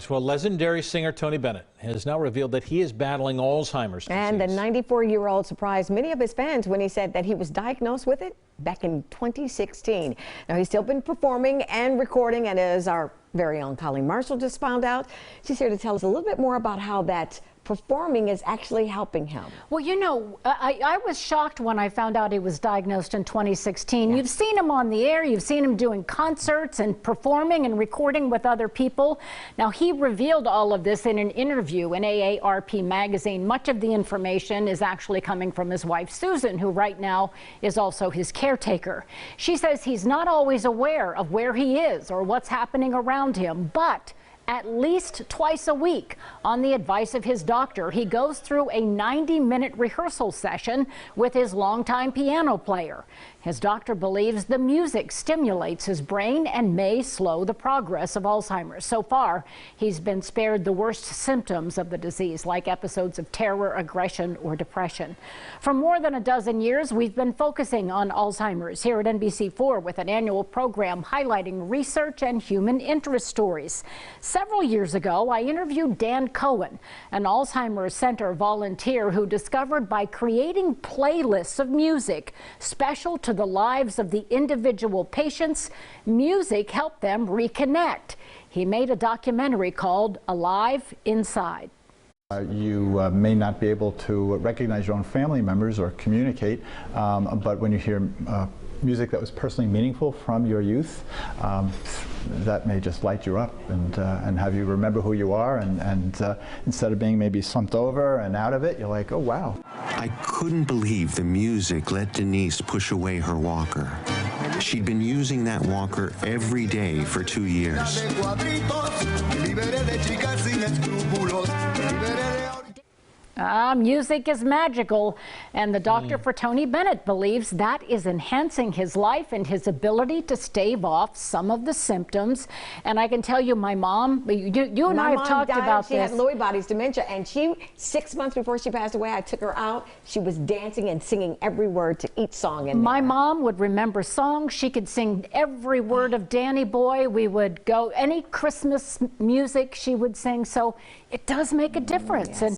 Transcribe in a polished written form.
Well, legendary singer Tony Bennett has now revealed that he is battling Alzheimer's disease. And the 94-year-old surprised many of his fans when he said that he was diagnosed with it back in 2016. Now, he's still been performing and recording, and as our very own Colleen Marshall just found out, she's here to tell us a little bit more about how that performing is actually helping him. Well, you know, I was shocked when I found out he was diagnosed in 2016. Yeah. You've seen him on the air, you've seen him doing concerts and performing and recording with other people. Now, he revealed all of this in an interview in AARP magazine. Much of the information is actually coming from his wife, Susan, who right now is also his caretaker. She says he's not always aware of where he is or what's happening around him, but at least twice a week, on the advice of his doctor, he goes through a 90-minute rehearsal session with his longtime piano player. His doctor believes the music stimulates his brain and may slow the progress of Alzheimer's. So far, he's been spared the worst symptoms of the disease, like episodes of terror, aggression, or depression. For more than a dozen years, we've been focusing on Alzheimer's here at NBC4 with an annual program highlighting research and human interest stories. Several years ago, I interviewed Dan Cohen, an Alzheimer's Center volunteer who discovered by creating playlists of music special to the lives of the individual patients, music helped them reconnect. He made a documentary called Alive Inside. You may not be able to recognize your own family members or communicate, but when you hear music that was personally meaningful from your youth, that may just light you up and have you remember who you are, and instead of being maybe slumped over and out of it, you're like, oh wow. I couldn't believe the music let Denise push away her walker. She'd been using that walker every day for 2 years. Music is magical, and the doctor for Tony Bennett believes that is enhancing his life and his ability to stave off some of the symptoms. And I can tell you, my mom, you and I have talked about this. She had Lewy bodies dementia, and 6 months before she passed away, I took her out. She was dancing and singing every word to each song in there. My mom would remember songs. She could sing every word of Danny Boy. We would go any Christmas music she would sing. So it does make a difference. Yes.